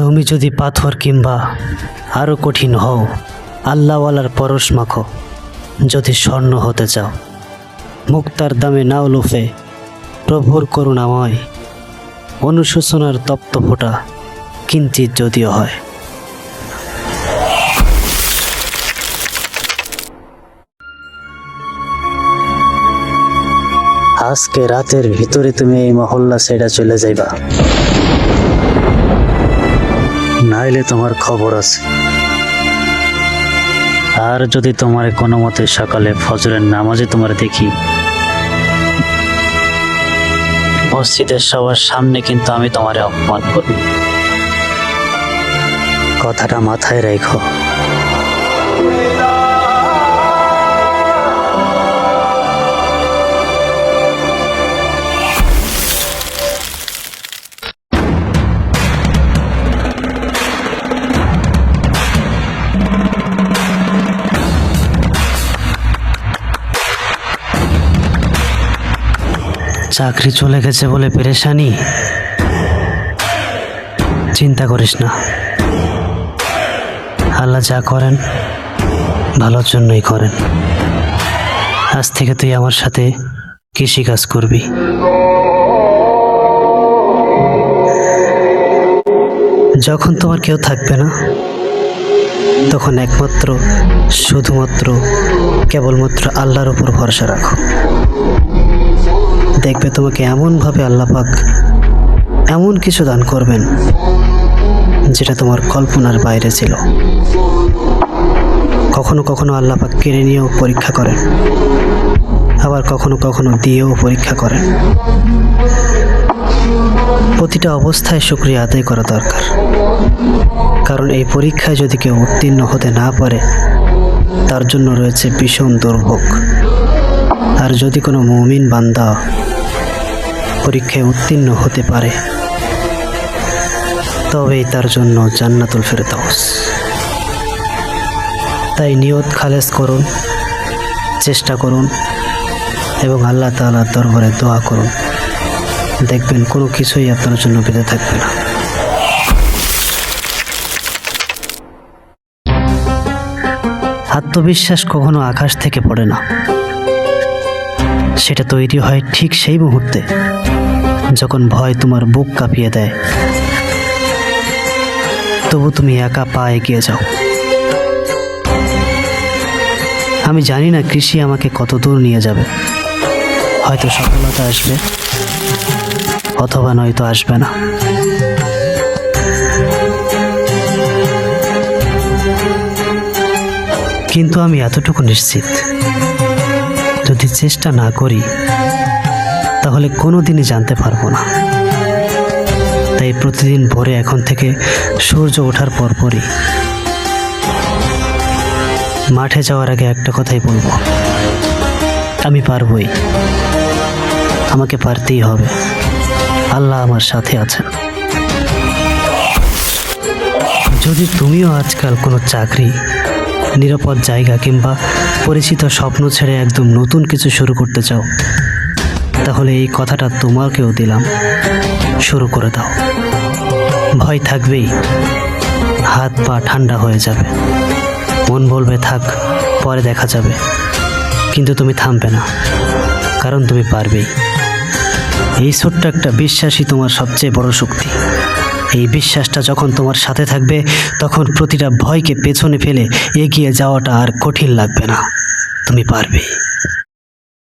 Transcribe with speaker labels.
Speaker 1: তুমি যদি পাথর কিংবা আরো কঠিন হও, আল্লাহওয়ালার পরশ মাখো। যদি স্বর্ণ হতে চাও, মুক্তার দামে নাও লোফে। প্রভুর করুণাময় অনুশোচনার তপ্ত ফোঁটা কিঞ্চিত যদিও হয়। আজকে রাতের ভিতরে তুমি এই মহল্লা ছেড়ে চলে যাইবা, নাইলে তোমার খবর আছে। আর যদি তোমার কোনো মতে সকালে ফজরের নামাজে তোমার দেখি, মসজিদের সবার সামনে কিন্তু আমি তোমার অপমান করব। কথাটা মাথায় রেখো। চাকরি চলে গেছে বলে পেরেশানি? চিন্তা করিস না, আল্লাহ যা করেন ভালোর জন্যই করেন। আজ থেকে তুই আমার সাথে কৃষিকাজ করবি। যখন তোমার কেউ থাকবে না, তখন একমাত্র শুধুমাত্র কেবলমাত্র আল্লাহর উপর ভরসা রাখো। দেখবে তোমাকে এমনভাবে আল্লাহ পাক এমন কিছু দান করবেন যেটা তোমার কল্পনার বাইরে ছিল। কখনো কখনো আল্লাহ পাক কেড়ে নিয়েও পরীক্ষা করেন, আবার কখনো কখনো দিয়েও পরীক্ষা করেন। প্রতিটা অবস্থায় শুকরিয়া আদায় করা দরকার, কারণ এই পরীক্ষায় যদি কেউ উত্তীর্ণ হতে না পারে, তার জন্য রয়েছে ভীষণ দুর্ভোগ। আর যদি কোনো মুমিন বান্দা পরীক্ষায় উত্তীর্ণ হতে পারে, তবেই তার জন্য জান্নাতুল ফেরদাউস। তাই নিয়ত খালেস করুন, চেষ্টা করুন এবং আল্লাহ তাআলার দরবারে দোয়া করুন। দেখবেন কোনো কিছুই আপনার জন্য বেঁধে থাকবে না। আত্মবিশ্বাস কখনো আকাশ থেকে পড়ে না, সেটা তৈরি হয় ঠিক সেই মুহূর্তে যখন ভয় তোমার বুক কাঁপিয়ে দেয়। তবু তুমি একা পা এগিয়ে যাও। আমি জানি না কৃষি আমাকে কত দূর নিয়ে যাবে। হয়তো সফলতা আসবে, অথবা নয়তো আসবে না। কিন্তু আমি এতটুকু নিশ্চিত, যদি চেষ্টা না করি তাহলে কোনোদিনই জানতে পারবো না। তাই প্রতিদিন ভোরে এখন থেকে সূর্য ওঠার পরপরই মাঠে যাওয়ার আগে একটা কথাই বলবো, আমি পারবই, আমাকে পারতেই হবে, আল্লাহ আমার সাথে আছেন। যদি তুমিও আজকাল কোনো চাকরি, নিরাপদ জায়গা কিংবা পরিচিত স্বপ্ন ছেড়ে একদম নতুন কিছু শুরু করতে চাও, তাহলে এই কথাটা তোমাকেও দিলাম, শুরু করে দাও। ভয় থাকবেই, হাত পা ঠান্ডা হয়ে যাবে, মন বলবে থাক পরে দেখা যাবে, কিন্তু তুমি থামবে না, কারণ তুমি পারবেই। এই ছোট্ট একটা বিশ্বাসই তোমার সবচেয়ে বড় শক্তি। এই বিশ্বাসটা যখন তোমার সাথে থাকবে, তখন প্রতিটা ভয়কে পেছনে ফেলে এগিয়ে যাওয়াটা আর কঠিন লাগবে না। তুমি পারবে।